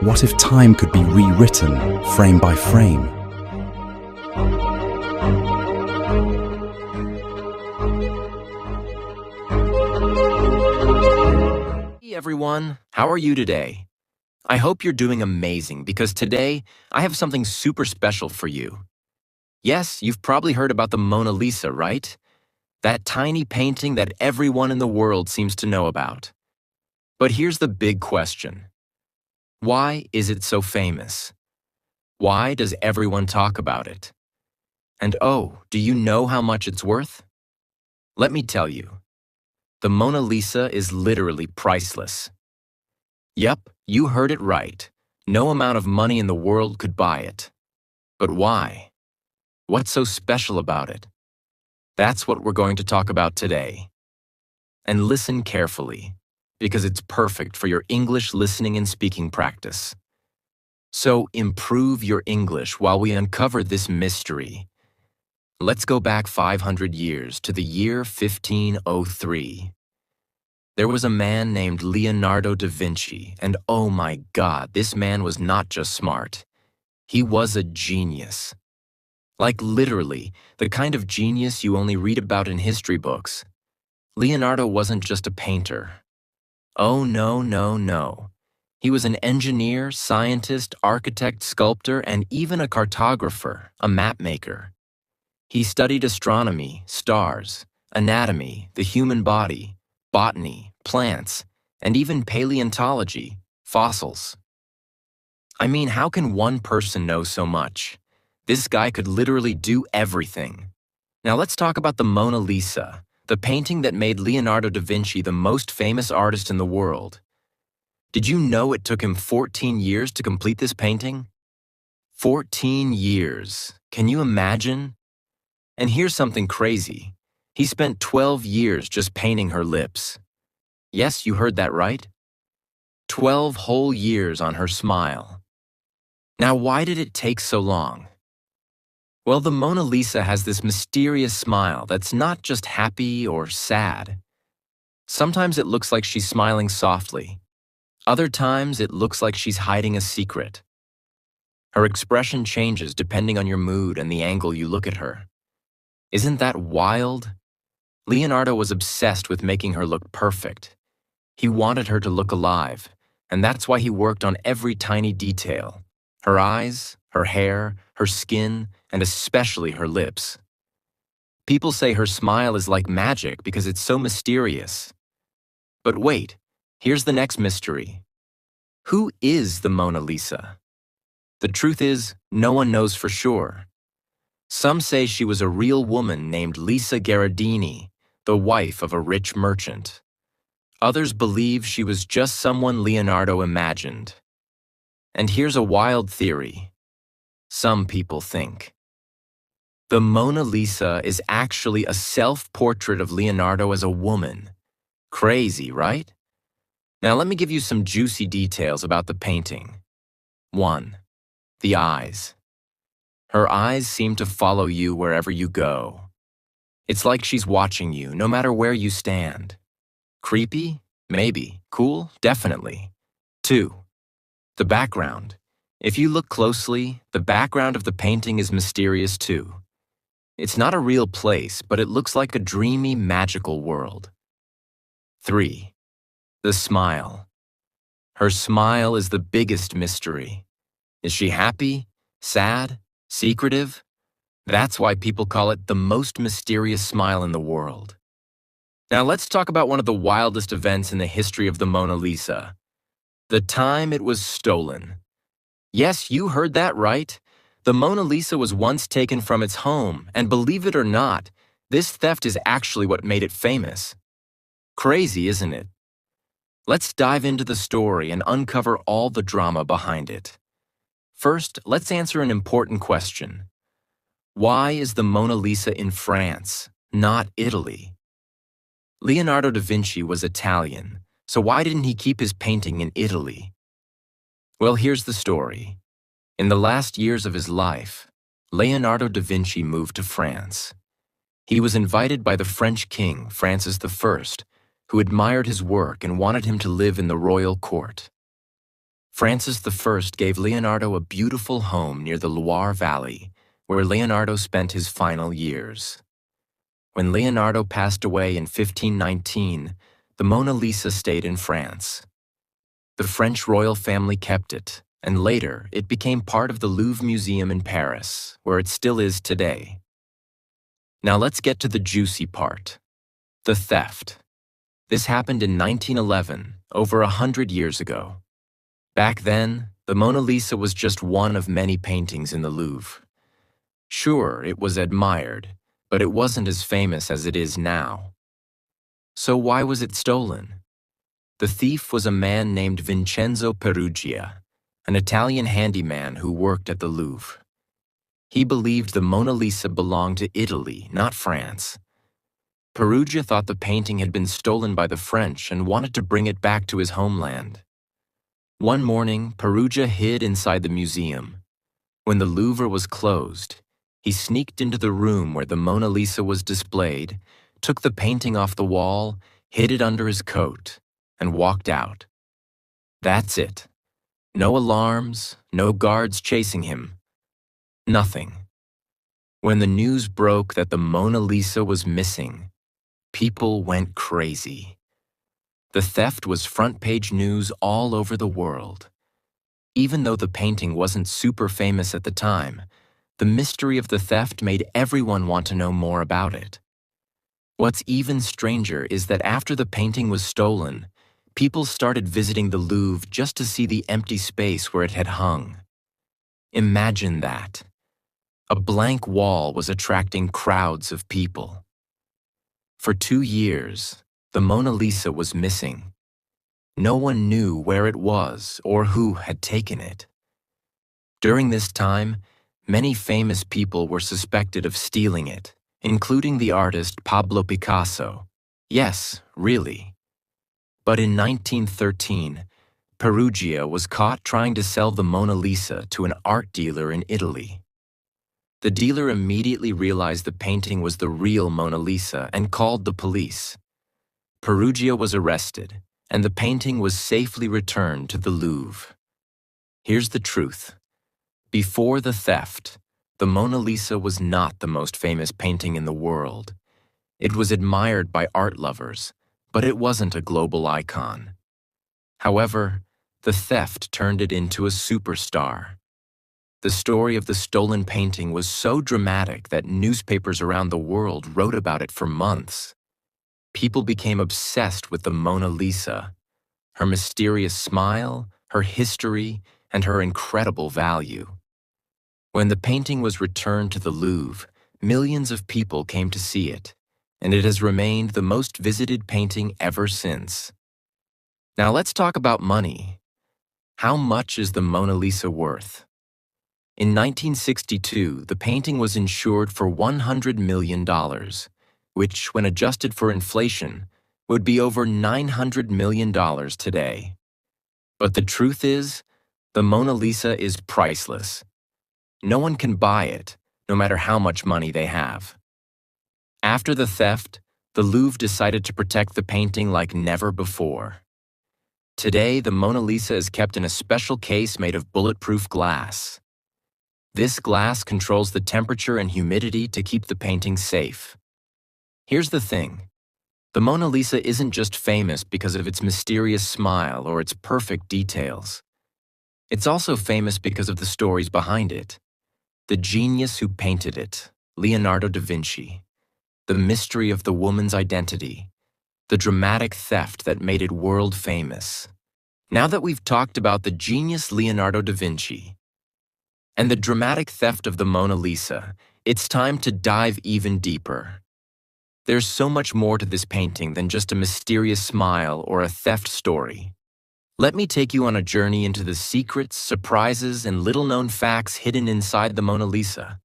What if time could be rewritten, frame by frame? Hey everyone, how are you today? I hope you're doing amazing because today I have something super special for you. Yes, you've probably heard about the Mona Lisa, right? That tiny painting that everyone in the world seems to know about. But here's the big question. Why is it so famous? Why does everyone talk about it? And oh, do you know how much it's worth? Let me tell you. The Mona Lisa is literally priceless. Yep, you heard it right. No amount of money in the world could buy it. But why? What's so special about it? That's what we're going to talk about today. And listen carefully, because it's perfect for your English listening and speaking practice. So improve your English while we uncover this mystery. Let's go back 500 years to the year 1503. There was a man named Leonardo da Vinci, and oh my God, this man was not just smart. He was a genius. Like literally, the kind of genius you only read about in history books. Leonardo wasn't just a painter. Oh no, no, no. He was an engineer, scientist, architect, sculptor, and even a cartographer, a map maker. He studied astronomy, stars, anatomy, the human body, botany, plants, and even paleontology, fossils. I mean, how can one person know so much? This guy could literally do everything. Now let's talk about the Mona Lisa, the painting that made Leonardo da Vinci the most famous artist in the world. Did you know it took him 14 years to complete this painting? 14 years. Can you imagine? And here's something crazy. He spent 12 years just painting her lips. Yes, you heard that right. 12 whole years on her smile. Now, why did it take so long? Well, the Mona Lisa has this mysterious smile that's not just happy or sad. Sometimes it looks like she's smiling softly. Other times it looks like she's hiding a secret. Her expression changes depending on your mood and the angle you look at her. Isn't that wild? Leonardo was obsessed with making her look perfect. He wanted her to look alive, and that's why he worked on every tiny detail. Her eyes, her hair, her skin, and especially her lips. People say her smile is like magic because it's so mysterious. But wait, here's the next mystery. Who is the Mona Lisa? The truth is, no one knows for sure. Some say she was a real woman named Lisa Gherardini, the wife of a rich merchant. Others believe she was just someone Leonardo imagined. And here's a wild theory. Some people think the Mona Lisa is actually a self-portrait of Leonardo as a woman. Crazy, right? Now let me give you some juicy details about the painting. 1. The eyes. Her eyes seem to follow you wherever you go. It's like she's watching you, no matter where you stand. Creepy? Maybe. Cool? Definitely. 2. The background. If you look closely, the background of the painting is mysterious too. It's not a real place, but it looks like a dreamy, magical world. 3. The smile. Her smile is the biggest mystery. Is she happy? Sad? Secretive? That's why people call it the most mysterious smile in the world. Now let's talk about one of the wildest events in the history of the Mona Lisa. The time it was stolen. Yes, you heard that right. The Mona Lisa was once taken from its home, and believe it or not, this theft is actually what made it famous. Crazy, isn't it? Let's dive into the story and uncover all the drama behind it. First, let's answer an important question. Why is the Mona Lisa in France, not Italy? Leonardo da Vinci was Italian, so why didn't he keep his painting in Italy? Well, here's the story. In the last years of his life, Leonardo da Vinci moved to France. He was invited by the French king, Francis I, who admired his work and wanted him to live in the royal court. Francis I gave Leonardo a beautiful home near the Loire Valley, where Leonardo spent his final years. When Leonardo passed away in 1519, the Mona Lisa stayed in France. The French royal family kept it, and later it became part of the Louvre Museum in Paris, where it still is today. Now let's get to the juicy part: the theft. This happened in 1911, over 100 years ago. Back then, the Mona Lisa was just one of many paintings in the Louvre. Sure, it was admired, but it wasn't as famous as it is now. So why was it stolen? The thief was a man named Vincenzo Perugia, an Italian handyman who worked at the Louvre. He believed the Mona Lisa belonged to Italy, not France. Perugia thought the painting had been stolen by the French and wanted to bring it back to his homeland. One morning, Perugia hid inside the museum. When the Louvre was closed, he sneaked into the room where the Mona Lisa was displayed, took the painting off the wall, hid it under his coat, and walked out. That's it. No alarms, no guards chasing him. Nothing. When the news broke that the Mona Lisa was missing, people went crazy. The theft was front-page news all over the world. Even though the painting wasn't super famous at the time, the mystery of the theft made everyone want to know more about it. What's even stranger is that after the painting was stolen, people started visiting the Louvre just to see the empty space where it had hung. Imagine that. A blank wall was attracting crowds of people. For 2 years, the Mona Lisa was missing. No one knew where it was or who had taken it. During this time, many famous people were suspected of stealing it, including the artist Pablo Picasso. Yes, really. But in 1913, Perugia was caught trying to sell the Mona Lisa to an art dealer in Italy. The dealer immediately realized the painting was the real Mona Lisa and called the police. Perugia was arrested, and the painting was safely returned to the Louvre. Here's the truth. Before the theft, the Mona Lisa was not the most famous painting in the world. It was admired by art lovers, but it wasn't a global icon. However, the theft turned it into a superstar. The story of the stolen painting was so dramatic that newspapers around the world wrote about it for months. People became obsessed with the Mona Lisa, her mysterious smile, her history, and her incredible value. When the painting was returned to the Louvre, millions of people came to see it, and it has remained the most visited painting ever since. Now let's talk about money. How much is the Mona Lisa worth? In 1962, the painting was insured for $100 million, which, when adjusted for inflation, would be over $900 million today. But the truth is, the Mona Lisa is priceless. No one can buy it, no matter how much money they have. After the theft, the Louvre decided to protect the painting like never before. Today, the Mona Lisa is kept in a special case made of bulletproof glass. This glass controls the temperature and humidity to keep the painting safe. Here's the thing. The Mona Lisa isn't just famous because of its mysterious smile or its perfect details. It's also famous because of the stories behind it. The genius who painted it, Leonardo da Vinci. The mystery of the woman's identity. The dramatic theft that made it world famous. Now that we've talked about the genius Leonardo da Vinci and the dramatic theft of the Mona Lisa, it's time to dive even deeper. There's so much more to this painting than just a mysterious smile or a theft story. Let me take you on a journey into the secrets, surprises, and little-known facts hidden inside the Mona Lisa.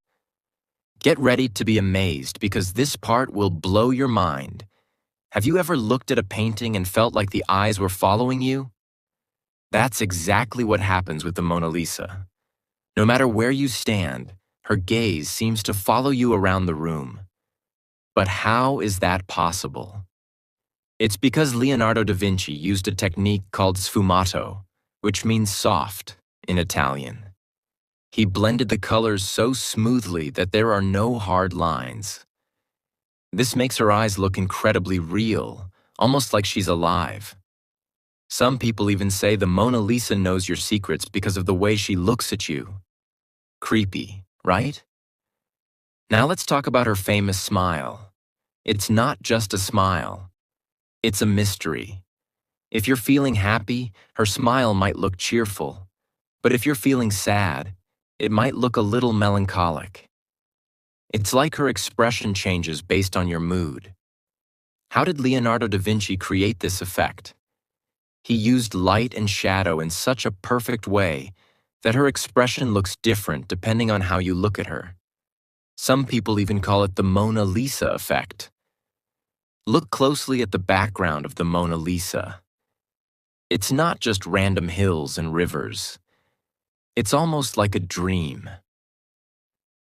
Get ready to be amazed because this part will blow your mind. Have you ever looked at a painting and felt like the eyes were following you? That's exactly what happens with the Mona Lisa. No matter where you stand, her gaze seems to follow you around the room. But how is that possible? It's because Leonardo da Vinci used a technique called sfumato, which means soft in Italian. He blended the colors so smoothly that there are no hard lines. This makes her eyes look incredibly real, almost like she's alive. Some people even say the Mona Lisa knows your secrets because of the way she looks at you. Creepy, right? Now let's talk about her famous smile. It's not just a smile. It's a mystery. If you're feeling happy, her smile might look cheerful. But if you're feeling sad, it might look a little melancholic. It's like her expression changes based on your mood. How did Leonardo da Vinci create this effect? He used light and shadow in such a perfect way that her expression looks different depending on how you look at her. Some people even call it the Mona Lisa effect. Look closely at the background of the Mona Lisa. It's not just random hills and rivers. It's almost like a dream.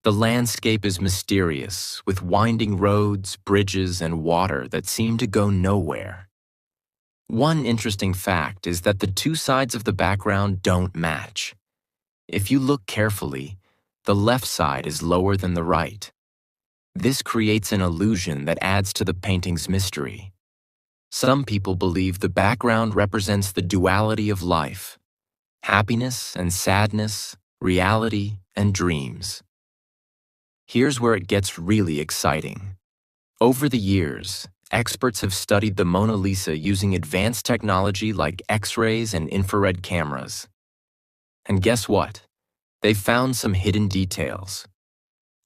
The landscape is mysterious, with winding roads, bridges, and water that seem to go nowhere. One interesting fact is that the two sides of the background don't match. If you look carefully, the left side is lower than the right. This creates an illusion that adds to the painting's mystery. Some people believe the background represents the duality of life: happiness and sadness, reality and dreams. Here's where it gets really exciting. Over the years, experts have studied the Mona Lisa using advanced technology like X-rays and infrared cameras. And guess what? They found some hidden details.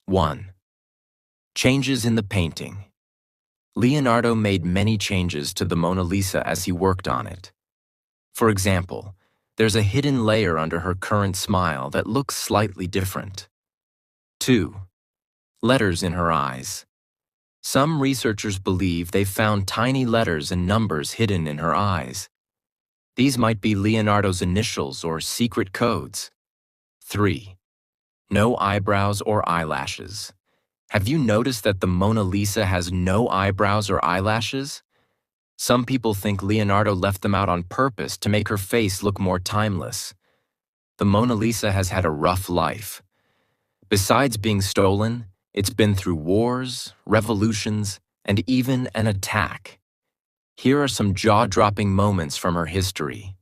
1. Changes in the painting. Leonardo made many changes to the Mona Lisa as he worked on it. For example, there's a hidden layer under her current smile that looks slightly different. 2. Letters in her eyes. Some researchers believe they found tiny letters and numbers hidden in her eyes. These might be Leonardo's initials or secret codes. 3. No eyebrows or eyelashes. Have you noticed that the Mona Lisa has no eyebrows or eyelashes? Some people think Leonardo left them out on purpose to make her face look more timeless. The Mona Lisa has had a rough life. Besides being stolen, it's been through wars, revolutions, and even an attack. Here are some jaw-dropping moments from her history.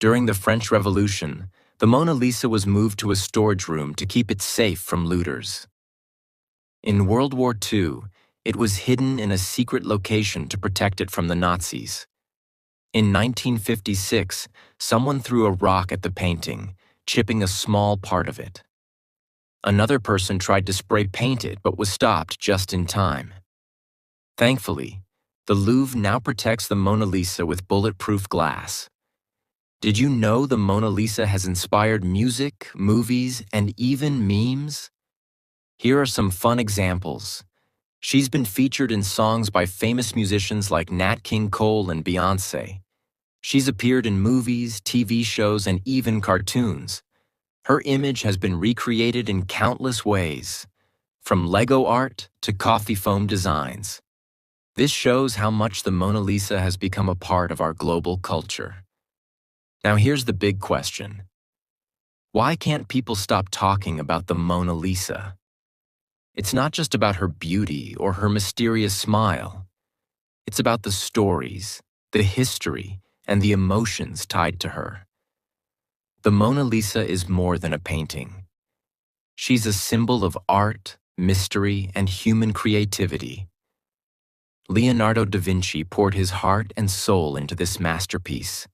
During the French Revolution, the Mona Lisa was moved to a storage room to keep it safe from looters. In World War II, it was hidden in a secret location to protect it from the Nazis. In 1956, someone threw a rock at the painting, chipping a small part of it. Another person tried to spray paint it but was stopped just in time. Thankfully, the Louvre now protects the Mona Lisa with bulletproof glass. Did you know the Mona Lisa has inspired music, movies, and even memes? Here are some fun examples. She's been featured in songs by famous musicians like Nat King Cole and Beyoncé. She's appeared in movies, TV shows, and even cartoons. Her image has been recreated in countless ways, from Lego art to coffee foam designs. This shows how much the Mona Lisa has become a part of our global culture. Now here's the big question. Why can't people stop talking about the Mona Lisa? It's not just about her beauty or her mysterious smile. It's about the stories, the history, and the emotions tied to her. The Mona Lisa is more than a painting. She's a symbol of art, mystery, and human creativity. Leonardo da Vinci poured his heart and soul into this masterpiece.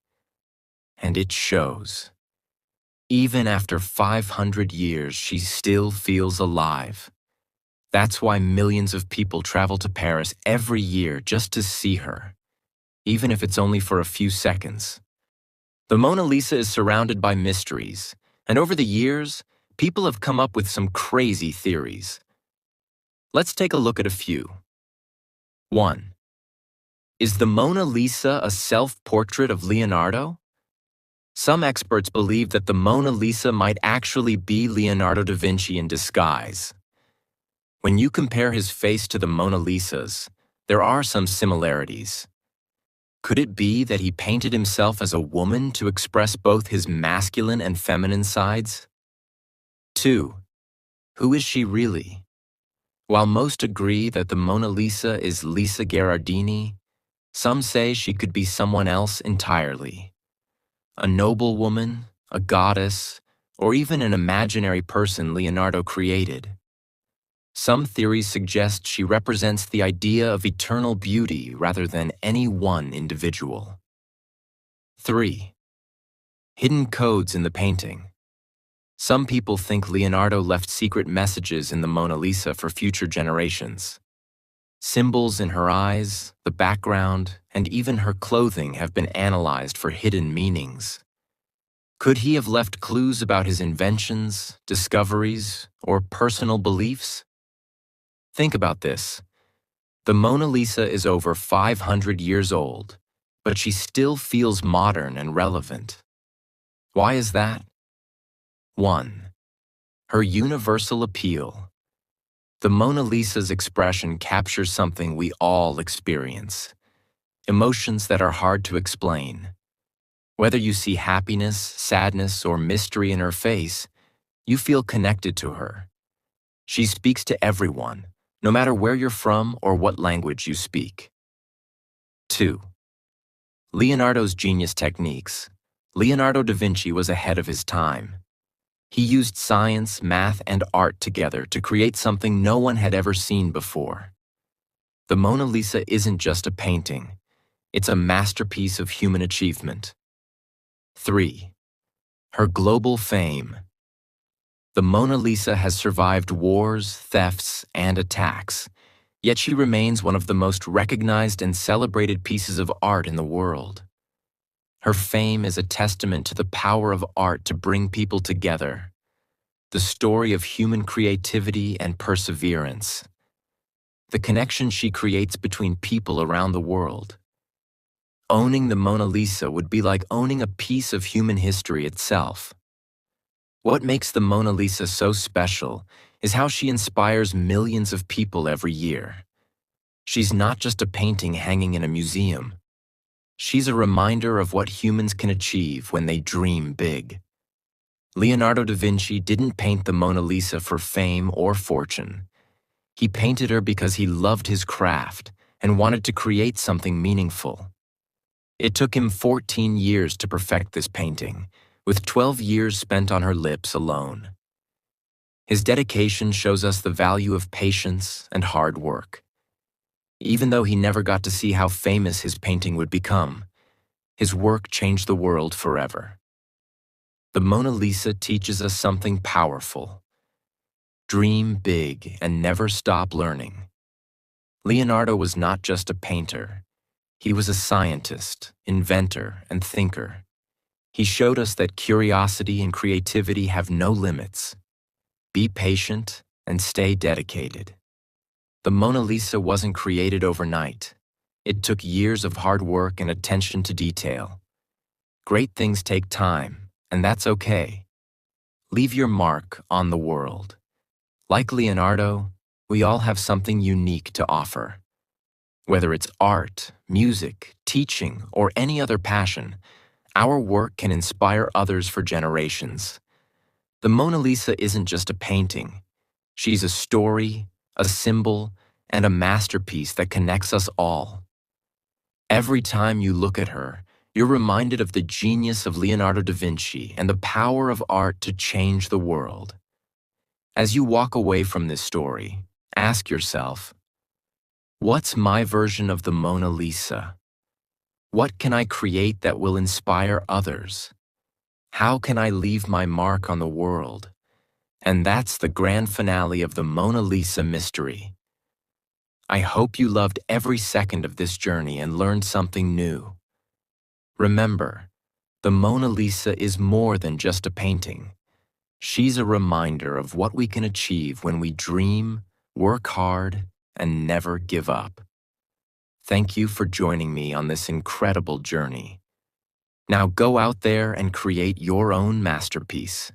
And it shows. Even after 500 years, she still feels alive. That's why millions of people travel to Paris every year just to see her, even if it's only for a few seconds. The Mona Lisa is surrounded by mysteries, and over the years, people have come up with some crazy theories. Let's take a look at a few. 1. Is the Mona Lisa a self-portrait of Leonardo? Some experts believe that the Mona Lisa might actually be Leonardo da Vinci in disguise. When you compare his face to the Mona Lisa's, there are some similarities. Could it be that he painted himself as a woman to express both his masculine and feminine sides? 2. Who is she really? While most agree that the Mona Lisa is Lisa Gherardini, some say she could be someone else entirely. A noble woman, a goddess, or even an imaginary person Leonardo created. Some theories suggest she represents the idea of eternal beauty rather than any one individual. 3. Hidden codes in the painting. Some people think Leonardo left secret messages in the Mona Lisa for future generations. Symbols in her eyes, the background, and even her clothing have been analyzed for hidden meanings. Could he have left clues about his inventions, discoveries, or personal beliefs? Think about this. The Mona Lisa is over 500 years old, but she still feels modern and relevant. Why is that? 1. Her universal appeal. The Mona Lisa's expression captures something we all experience, emotions that are hard to explain. Whether you see happiness, sadness, or mystery in her face, you feel connected to her. She speaks to everyone, no matter where you're from or what language you speak. 2. Leonardo's genius techniques. Leonardo da Vinci was ahead of his time. He used science, math, and art together to create something no one had ever seen before. The Mona Lisa isn't just a painting. It's a masterpiece of human achievement. 3. Her global fame. The Mona Lisa has survived wars, thefts, and attacks, yet she remains one of the most recognized and celebrated pieces of art in the world. Her fame is a testament to the power of art to bring people together, the story of human creativity and perseverance, the connection she creates between people around the world. Owning the Mona Lisa would be like owning a piece of human history itself. What makes the Mona Lisa so special is how she inspires millions of people every year. She's not just a painting hanging in a museum. She's a reminder of what humans can achieve when they dream big. Leonardo da Vinci didn't paint the Mona Lisa for fame or fortune. He painted her because he loved his craft and wanted to create something meaningful. It took him 14 years to perfect this painting, with 12 years spent on her lips alone. His dedication shows us the value of patience and hard work. Even though he never got to see how famous his painting would become, his work changed the world forever. The Mona Lisa teaches us something powerful. Dream big and never stop learning. Leonardo was not just a painter. He was a scientist, inventor, and thinker. He showed us that curiosity and creativity have no limits. Be patient and stay dedicated. The Mona Lisa wasn't created overnight. It took years of hard work and attention to detail. Great things take time, and that's okay. Leave your mark on the world. Like Leonardo, we all have something unique to offer. Whether it's art, music, teaching, or any other passion, our work can inspire others for generations. The Mona Lisa isn't just a painting. She's a story, a symbol, and a masterpiece that connects us all. Every time you look at her, you're reminded of the genius of Leonardo da Vinci and the power of art to change the world. As you walk away from this story, ask yourself, what's my version of the Mona Lisa? What can I create that will inspire others? How can I leave my mark on the world? And that's the grand finale of the Mona Lisa mystery. I hope you loved every second of this journey and learned something new. Remember, the Mona Lisa is more than just a painting. She's a reminder of what we can achieve when we dream, work hard, and never give up. Thank you for joining me on this incredible journey. Now go out there and create your own masterpiece.